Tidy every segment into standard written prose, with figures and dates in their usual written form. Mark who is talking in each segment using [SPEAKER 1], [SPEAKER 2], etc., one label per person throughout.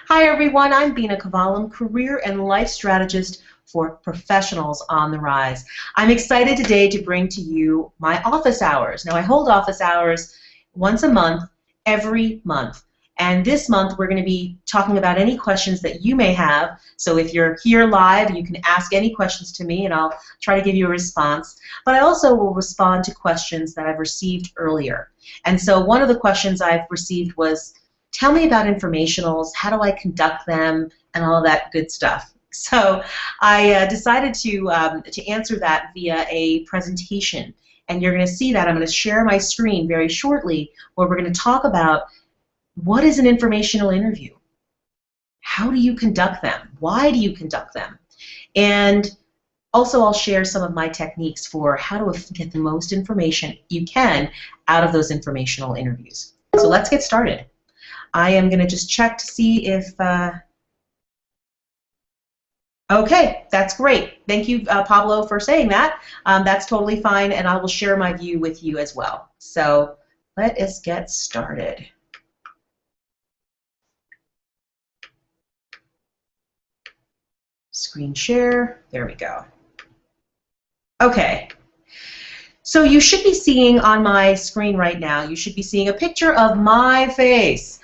[SPEAKER 1] Hi everyone, I'm Beena career and life strategist for professionals on the rise. I'm excited today to bring to you my office hours. Now I hold office hours once a month, every month. And this month we're going to be talking about any questions that you may have. So if you're here live, you can ask any questions to me and I'll try to give you a response. But I also will respond to questions that I've received earlier. And so one of the questions I've received was, tell me about informationals, how do I conduct them, and all that good stuff. So I decided to answer that via a presentation. And you're going to see that. I'm going to share my screen very shortly where we're going to talk about what is an informational interview? How do you conduct them? Why do you conduct them? And also I'll share some of my techniques for how to get the most information you can out of those informational interviews. So let's get started. I am going to just check to see if, okay, that's great. Thank you, Pablo, for saying that. That's totally fine, and I will share my view with you as well. So let us get started. Screen share, there we go. Okay, so you should be seeing on my screen right now, you should be seeing a picture of my face.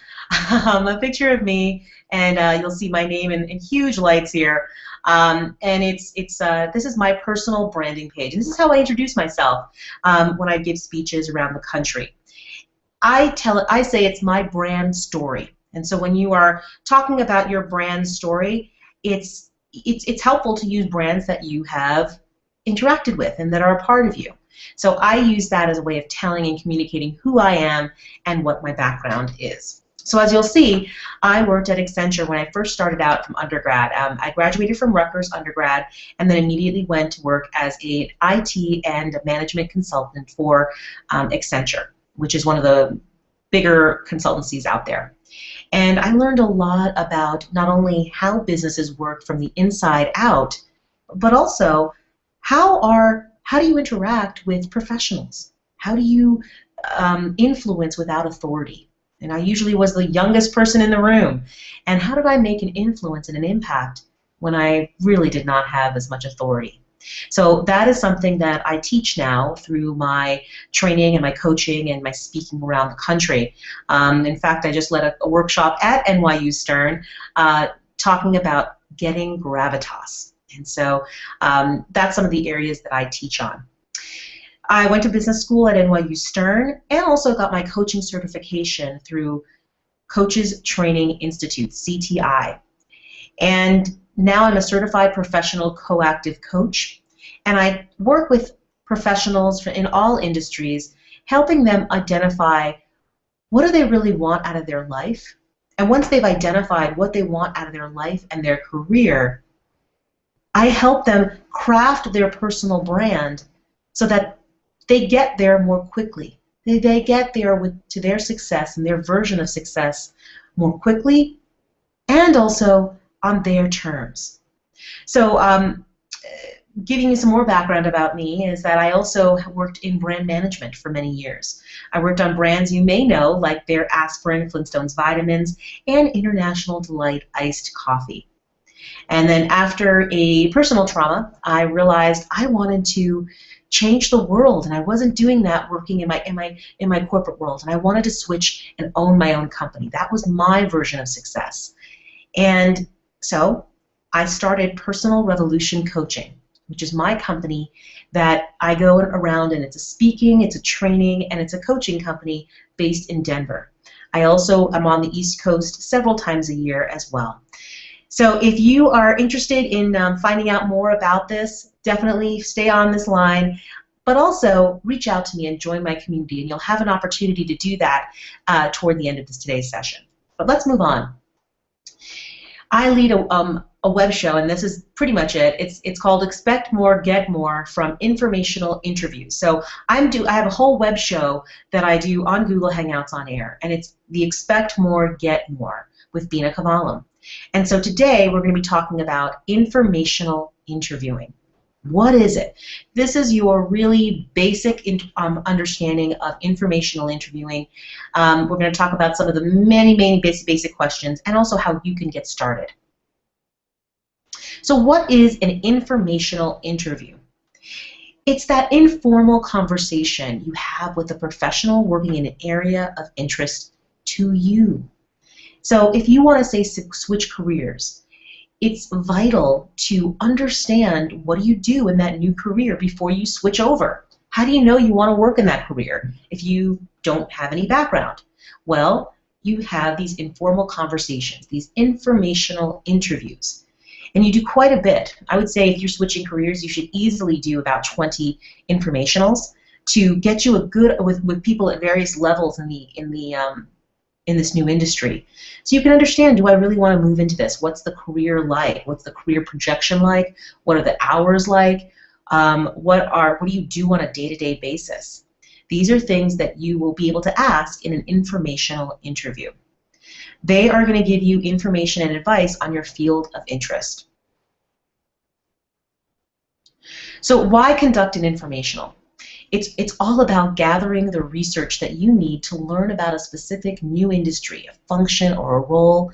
[SPEAKER 1] A picture of me, and you'll see my name in huge lights here. And this is my personal branding page. And this is how I introduce myself when I give speeches around the country. I say it's my brand story. And so when you are talking about your brand story, it's helpful to use brands that you have interacted with and that are a part of you. So I use that as a way of telling and communicating who I am and what my background is. So as you'll see, I worked at Accenture when I first started out from undergrad. I graduated from Rutgers undergrad and then immediately went to work as an IT and management consultant for Accenture, which is one of the bigger consultancies out there. And I learned a lot about not only how businesses work from the inside out, but also how do you interact with professionals? How do you influence without authority? And I usually was the youngest person in the room. And how did I make an influence and an impact when I really did not have as much authority? So that is something that I teach now through my training and my coaching and my speaking around the country. In fact, I just led a workshop at NYU Stern talking about getting gravitas. And so that's some of the areas that I teach on. I went to business school at NYU Stern and also got my coaching certification through Coaches Training Institute, CTI. And now I'm a certified professional coactive coach, and I work with professionals in all industries, helping them identify what do they really want out of their life. And once they've identified what they want out of their life and their career, I help them craft their personal brand so that they get there more quickly. They get there to their success and their version of success more quickly and also on their terms. So giving you some more background about me is that I also worked in brand management for many years. I worked on brands you may know, like their aspirin, Flintstones vitamins, and International Delight iced coffee. And then after a personal trauma, I realized I wanted to change the world, and I wasn't doing that working in my corporate world, and I wanted to switch and own my own company. That was my version of success. And so I started Personal Revolution Coaching, which is my company that I go around, and it's a speaking, it's a training, and it's a coaching company based in Denver. I also am on the East Coast several times a year as well. So if you are interested in finding out more about this, definitely stay on this line, but also reach out to me and join my community, and you'll have an opportunity to do that toward the end of today's session. But let's move on. I lead a web show, and this is pretty much it. It's called Expect More, Get More from Informational Interviews. So I have a whole web show that I do on Google Hangouts on air, and it's the Expect More, Get More with Beena Anything. And so today we're going to be talking about informational interviewing. What is it? This is your really basic understanding of informational interviewing. We're going to talk about some of the many basic questions and also how you can get started. So what is an informational interview? It's that informal conversation you have with a professional working in an area of interest to you. So if you want to say switch careers, it's vital to understand what do you do in that new career before you switch over. How do you know you want to work in that career if you don't have any background? Well, you have these informal conversations, these informational interviews. And you do quite a bit. I would say if you're switching careers, you should easily do about 20 informationals to get you a good with people at various levels in this new industry. So you can understand, do I really want to move into this? What's the career like? What's the career projection like? What are the hours like? What do you do on a day-to-day basis? These are things that you will be able to ask in an informational interview. They are going to give you information and advice on your field of interest. So why conduct an informational? It's all about gathering the research that you need to learn about a specific new industry, a function, or a role.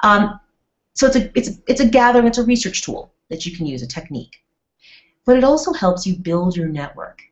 [SPEAKER 1] So it's a gathering, it's a research tool that you can use, a technique. But it also helps you build your network.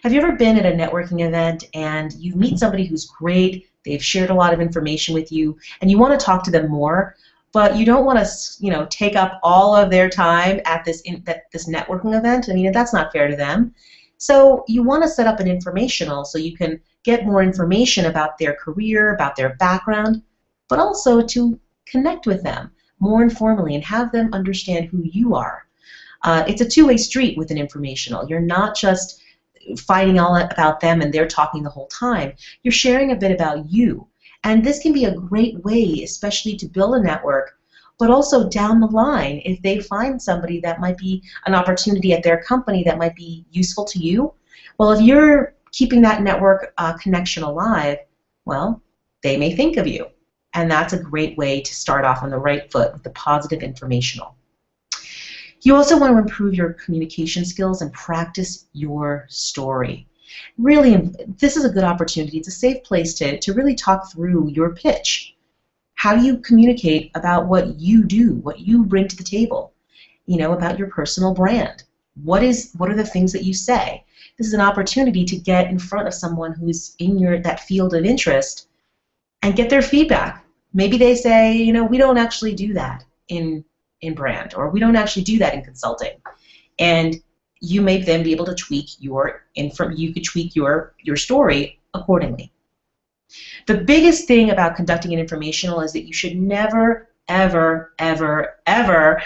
[SPEAKER 1] Have you ever been at a networking event and you meet somebody who's great, they've shared a lot of information with you, and you want to talk to them more, but you don't want to, take up all of their time at this networking event? I mean, that's not fair to them. So you want to set up an informational so you can get more information about their career, about their background, but also to connect with them more informally and have them understand who you are. It's a two-way street with an informational. You're not just finding all about them and they're talking the whole time. You're sharing a bit about you. And this can be a great way, especially to build a network, but also down the line, if they find somebody that might be an opportunity at their company that might be useful to you, well, if you're keeping that network connection alive, well, they may think of you. And that's a great way to start off on the right foot with the positive informational. You also want to improve your communication skills and practice your story. Really, this is a good opportunity. It's a safe place to really talk through your pitch. How do you communicate about what you do, what you bring to the table, about your personal brand? What are the things that you say? This is an opportunity to get in front of someone who's in that field of interest and get their feedback. Maybe they say, we don't actually do that in brand, or we don't actually do that in consulting. And you may then be able to tweak your story accordingly. The biggest thing about conducting an informational is that you should never, ever, ever, ever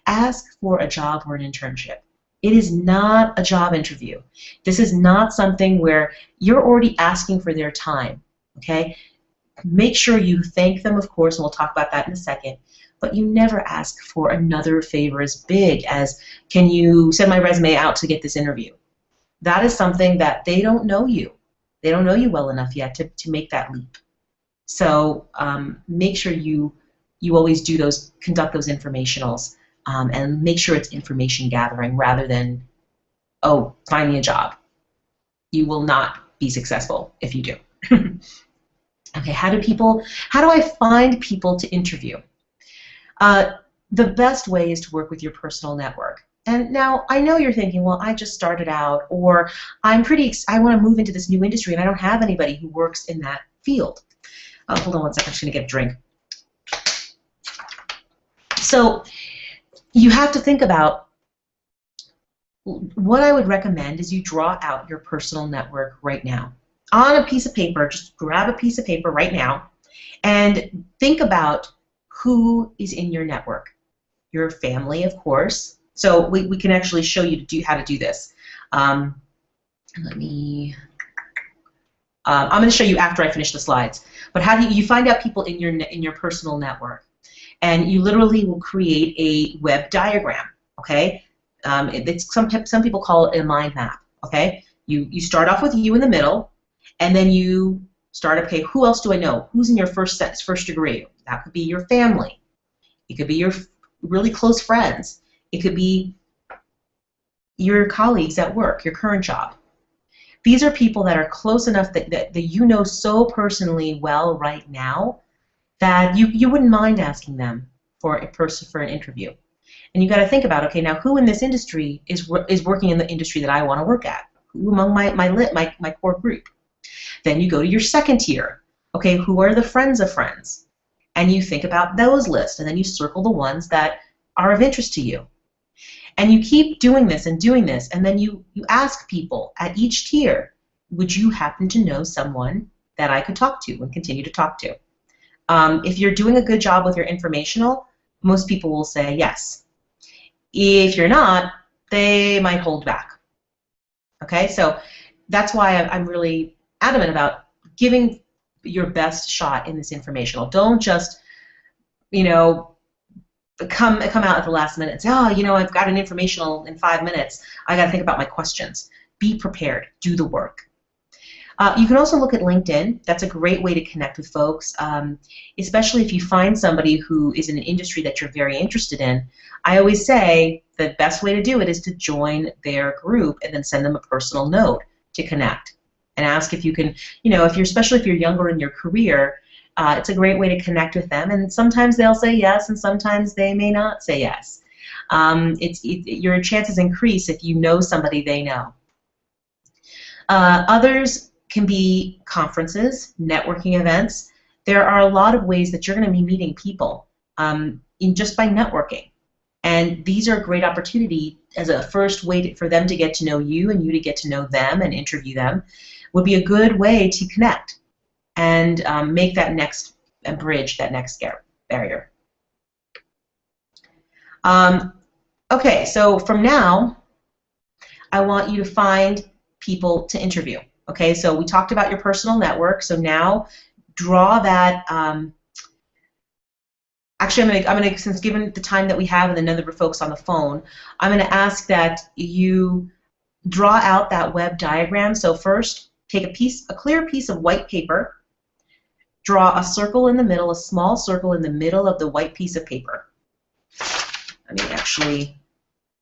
[SPEAKER 1] ask for a job or an internship. It is not a job interview. This is not something where you're already asking for their time, okay? Make sure you thank them, of course, and we'll talk about that in a second, but you never ask for another favor as big as, can you send my resume out to get this interview? That is something that they don't know you. They don't know you well enough yet to make that leap. So make sure you always conduct those informationals and make sure it's information gathering rather than, find me a job. You will not be successful if you do. Okay, how do I find people to interview? The best way is to work with your personal network. And now I know you're thinking, well, I just started out, or I want to move into this new industry and I don't have anybody who works in that field. Hold on one second, I'm just going to get a drink. So you have to think about, what I would recommend is you draw out your personal network right now. On a piece of paper, just grab a piece of paper right now and think about who is in your network. Your family, of course. So we can actually show you how to do this. I'm going to show you after I finish the slides. But how do you find out people in your personal network? And you literally will create a web diagram. Okay, some people call it a mind map. Okay, you start off with you in the middle, and then you start. Okay, who else do I know? Who's in your first degree? That could be your family. It could be your really close friends. It could be your colleagues at work, your current job. These are people that are close enough that you know so personally well right now that you wouldn't mind asking them for an interview. And you got to think about, okay, now who in this industry is working in the industry that I want to work at? Who among my core group? Then you go to your second tier. Okay, who are the friends of friends? And you think about those lists, and then you circle the ones that are of interest to you. And you keep doing this, and then you ask people at each tier, would you happen to know someone that I could talk to and continue to talk to? If you're doing a good job with your informational, most people will say yes. If you're not, they might hold back. Okay, so that's why I'm really adamant about giving your best shot in this informational. Don't just, you know, come out at the last minute and say, oh, you know, I've got an informational in 5 minutes. I got to think about my questions. Be prepared. Do the work. You can also look at LinkedIn. That's a great way to connect with folks, especially if you find somebody who is in an industry that you're very interested in. I always say the best way to do it is to join their group and then send them a personal note to connect and ask if you can, you know, especially if you're younger in your career, it's a great way to connect with them. And sometimes they'll say yes, and sometimes they may not say yes. Your chances increase if you know somebody they know. Others can be conferences, networking events. There are a lot of ways that you're going to be meeting people just by networking. And these are a great opportunity as a first way for them to get to know you and you to get to know them and interview them. Would be a good way to connect and make that next bridge, that next barrier. Okay, so from now, I want you to find people to interview. Okay, so we talked about your personal network. So now draw that. Actually, I'm gonna, since given the time that we have and the number of folks on the phone, I'm gonna ask that you draw out that web diagram. So first, take a clear piece of white paper, draw a circle in the middle, a small circle in the middle of the white piece of paper. Let me actually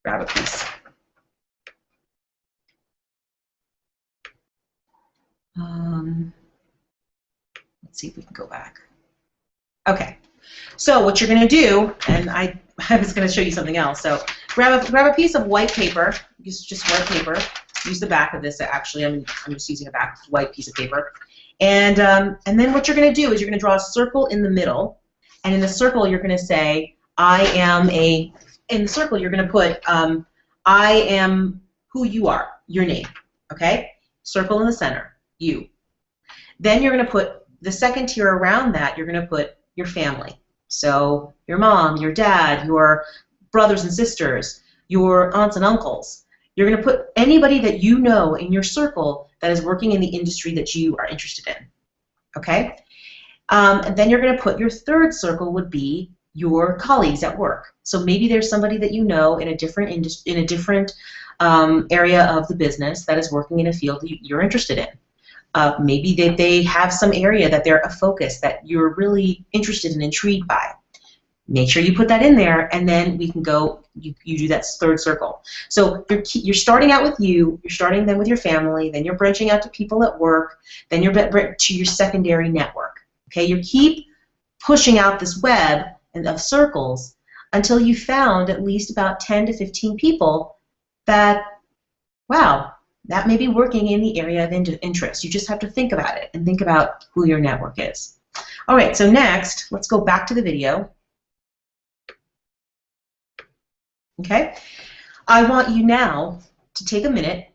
[SPEAKER 1] grab a piece. Let's see if we can go back. Okay, so what you're going to do, and I was going to show you something else. So grab a piece of white paper, just white paper. Use the back of this. Actually, I'm just using a white piece of paper. And then what you're going to do is you're going to draw a circle in the middle, and in the circle you're going to say, I am a. In the circle you're going to put, I am who you are, your name. Okay? Circle in the center, you. Then you're going to put the second tier around that. You're going to put your family. So your mom, your dad, your brothers and sisters, your aunts and uncles. You're going to put anybody that you know in your circle that is working in the industry that you are interested in. Okay? And then you're going to put your third circle would be your colleagues at work. So maybe there's somebody that you know in a different area of the business that is working in a field that you're interested in. Maybe they have some area that they're a focus that you're really interested and intrigued by. Make sure you put that in there, and then we can go. You do that third circle. So you're starting out with you. You're starting then with your family. Then you're branching out to people at work. Then you're to your secondary network. Okay, you keep pushing out this web of circles until you found at least about 10 to 15 people that, wow, that may be working in the area of interest. You just have to think about it and think about who your network is. All right, so next, let's go back to the video. Okay, I want you now to take a minute,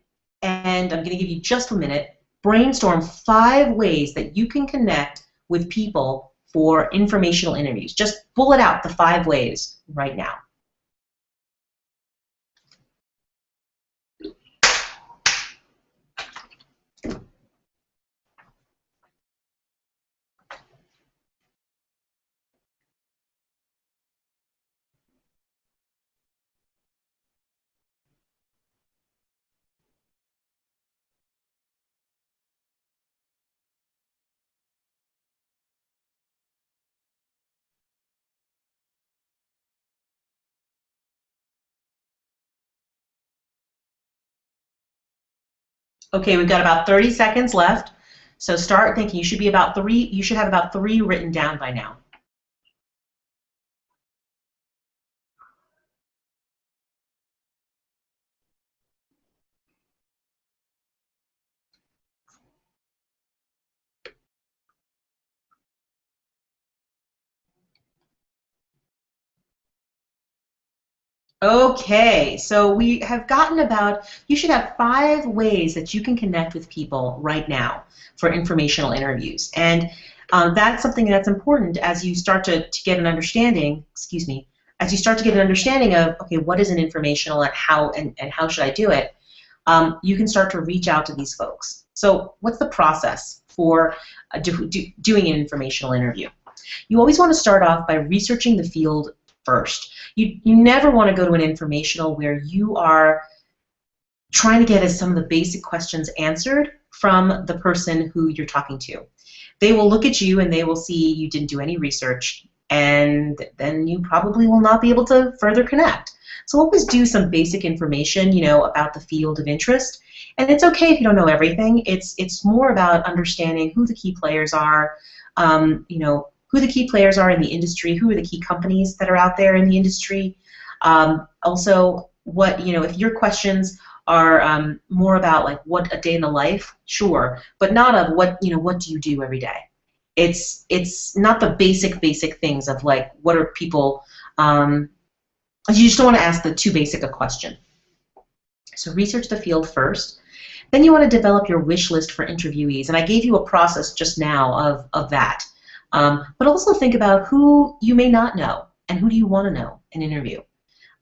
[SPEAKER 1] and I'm going to give you just a minute, brainstorm 5 ways that you can connect with people for informational interviews. Just bullet out the 5 ways right now. Okay, we've got about 30 seconds left. So start thinking. You should have about three written down by now. Okay, so we have gotten about, you should have 5 ways that you can connect with people right now for informational interviews. And that's something that's important as you start to get an understanding, excuse me, as you start to get an understanding of, okay, what is an informational and how should I do it? You can start to reach out to these folks. So what's the process for doing an informational interview? You always want to start off by researching the field first. You never want to go to an informational where you are trying to get some of the basic questions answered from the person who you're talking to. They will look at you and they will see you didn't do any research, and then you probably will not be able to further connect. So always do some basic information, about the field of interest. And it's okay if you don't know everything. It's more about understanding who the key players are, who the key players are in the industry, who are the key companies that are out there in the industry. Also, if your questions are more about like what a day in the life, sure, but not of what do you do every day. It's not the basic things of like what are people. You just don't want to ask the too basic a question. So research the field first. Then you want to develop your wish list for interviewees, and I gave you a process just now of that. But also think about who you may not know and who do you want to know in an interview.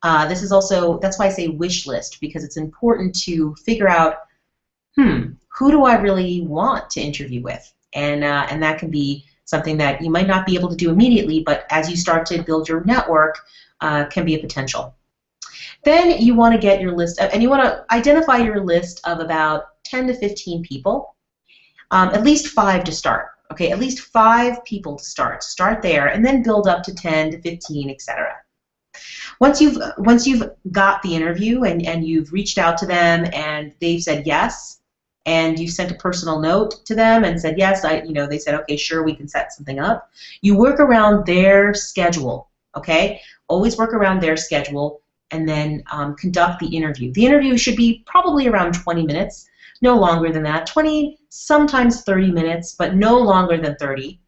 [SPEAKER 1] That's why I say wish list, because it's important to figure out, who do I really want to interview with? And that can be something that you might not be able to do immediately, but as you start to build your network, can be a potential. Then you want to get your list, and you want to identify your list of about 10 to 15 people, at least 5 to start. Okay, at least 5 people to start. Start there, and then build up to 10 to 15, etc. Once you've got the interview and you've reached out to them and they've said yes, and you sent a personal note to them and said yes, they said okay, sure, we can set something up. You work around their schedule. Okay, always work around their schedule, and then conduct the interview. The interview should be probably around 20 minutes. No longer than that, 20, sometimes 30 minutes, but no longer than 30.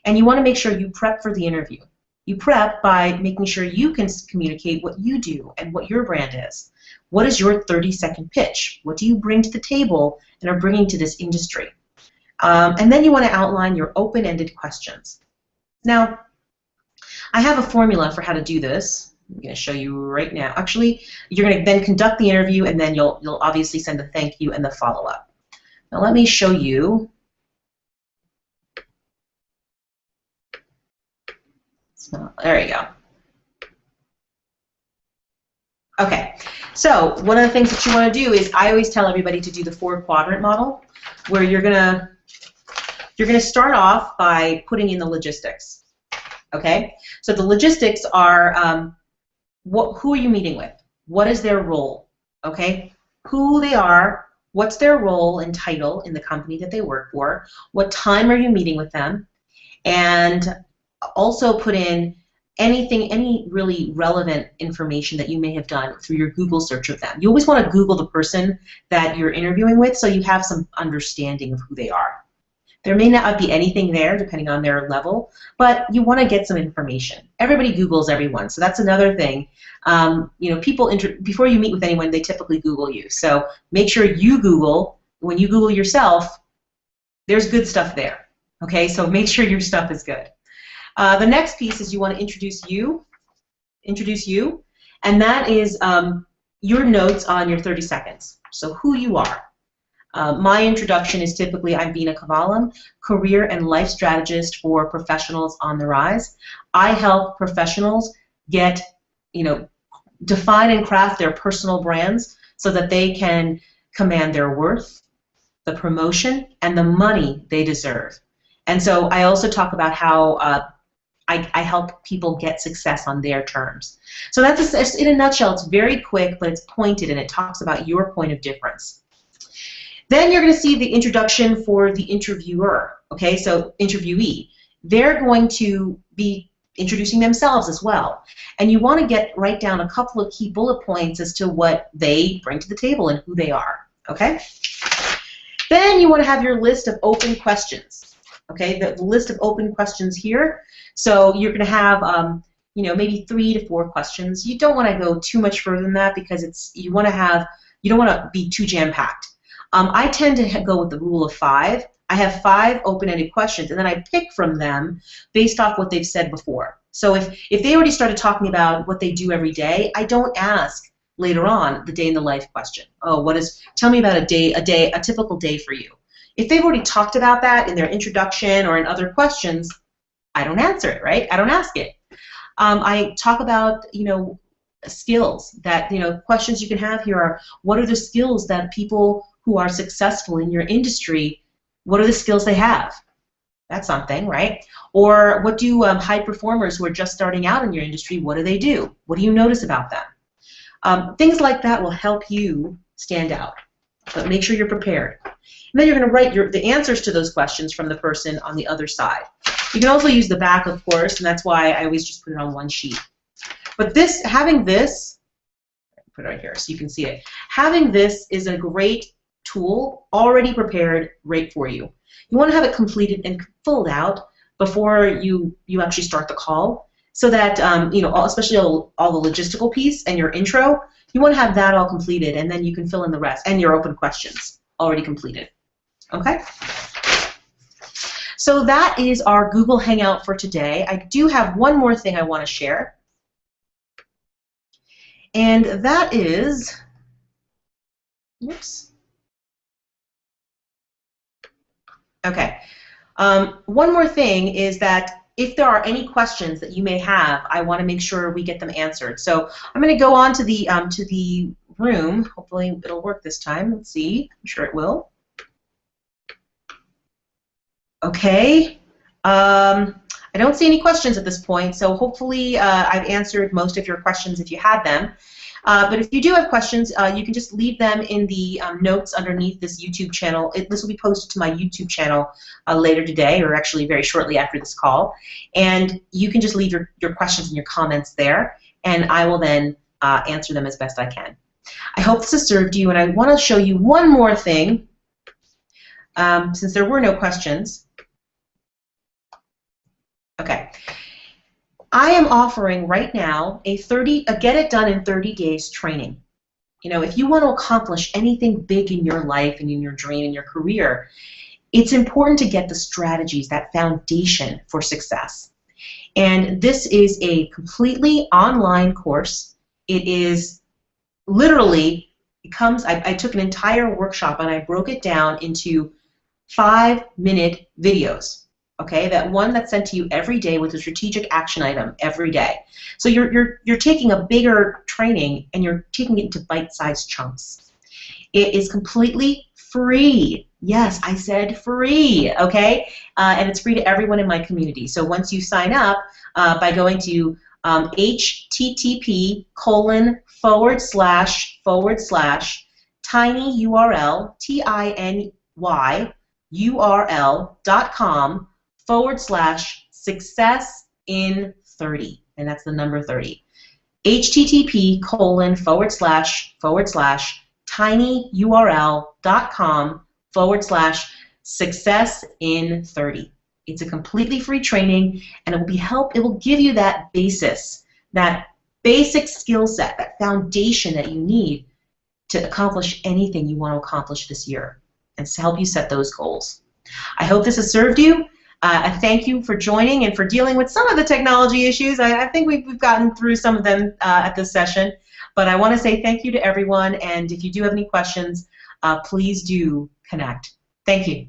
[SPEAKER 1] And you want to make sure you prep for the interview. You prep by making sure you can communicate what you do and what your brand is. What is your 30-second pitch? What do you bring to the table and are bringing to this industry? And then you want to outline your open-ended questions. Now, I have a formula for how to do this. I'm going to show you right now. Actually, you're going to then conduct the interview, and then you'll obviously send a thank you and the follow-up. Now let me show you. There you go. Okay, so one of the things that you want to do is, I always tell everybody to do the 4-quadrant model, where you're gonna start off by putting in the logistics. Okay, so the logistics are who are you meeting with? What is their role? Okay, who they are, what's their role and title in the company that they work for, what time are you meeting with them, and also put in any really relevant information that you may have done through your Google search of them. You always want to Google the person that you're interviewing with so you have some understanding of who they are. There may not be anything there depending on their level, but you want to get some information. Everybody Googles everyone, so that's another thing. People before you meet with anyone, they typically Google you. So make sure you Google. When you Google yourself, there's good stuff there. Okay, so make sure your stuff is good. The next piece is you want to introduce you, and that is your notes on your 30 seconds. So who you are. My introduction is typically, I'm Beena Anything, career and life strategist for professionals on the rise. I help professionals get, define and craft their personal brands so that they can command their worth, the promotion, and the money they deserve. And so I also talk about how I help people get success on their terms. So that's, in a nutshell, it's very quick, but it's pointed, and it talks about your point of difference. Then you're going to see the introduction for the interviewer, okay, so interviewee. They're going to be introducing themselves as well. And you want to write down a couple of key bullet points as to what they bring to the table and who they are, okay? Then you want to have your list of open questions, okay, the list of open questions here. So you're going to have, you know, maybe 3 to 4 questions. You don't want to go too much further than that because you don't want to be too jam-packed. I tend to go with the rule of 5. I have 5 open-ended questions, and then I pick from them based off what they've said before. So if they already started talking about what they do every day, I don't ask later on the day in the life question. Oh, tell me about a typical day for you. If they've already talked about that in their introduction or in other questions, I don't answer it, right? I don't ask it. I talk about, you know, skills that, you know, questions you can have here are, what are the skills that people who are successful in your industry, what are the skills they have? That's something, right? Or what do high performers who are just starting out in your industry, what do they do? What do you notice about them? Things like that will help you stand out, but make sure you're prepared. And then you're going to write the answers to those questions from the person on the other side. You can also use the back, of course, and that's why I always just put it on one sheet. But having this, put it right here so you can see it. Having this is a great tool, already prepared, right for you. You want to have it completed and filled out before you actually start the call, so that you know, especially all the logistical piece and your intro, you want to have that all completed, and then you can fill in the rest and your open questions already completed. Okay. So that is our Google Hangout for today. I do have one more thing I want to share, and that is, whoops. Okay. One more thing is that if there are any questions that you may have, I want to make sure we get them answered. So I'm going to go on to the room. Hopefully it'll work this time. Let's see. I'm sure it will. Okay. I don't see any questions at this point, so hopefully I've answered most of your questions if you had them. But if you do have questions, you can just leave them in the notes underneath this YouTube channel. This will be posted to my YouTube channel later today, or actually very shortly after this call. And you can just leave your questions and your comments there, and I will then answer them as best I can. I hope this has served you, and I want to show you one more thing, since there were no questions. Okay. I am offering right now a Get It Done in 30 Days training. You know, if you want to accomplish anything big in your life and in your dream and your career, it's important to get the strategies, that foundation for success. And this is a completely online course. It is literally, I took an entire workshop and I broke it down into 5-minute videos. Okay, that one that's sent to you every day with a strategic action item every day. So you're taking a bigger training and you're taking it into bite-sized chunks. It is completely free. Yes, I said free. Okay, and it's free to everyone in my community. So once you sign up by going to http://tinyurl tinyurl.com/success in 30, and that's the number 30. http://tinyurl.com/success in 30. It's a completely free training, and it will give you that basis, that basic skill set, that foundation that you need to accomplish anything you want to accomplish this year, and to help you set those goals. I hope this has served you. I thank you for joining and for dealing with some of the technology issues. I think we've gotten through some of them at this session, but I want to say thank you to everyone, and if you do have any questions, please do connect. Thank you.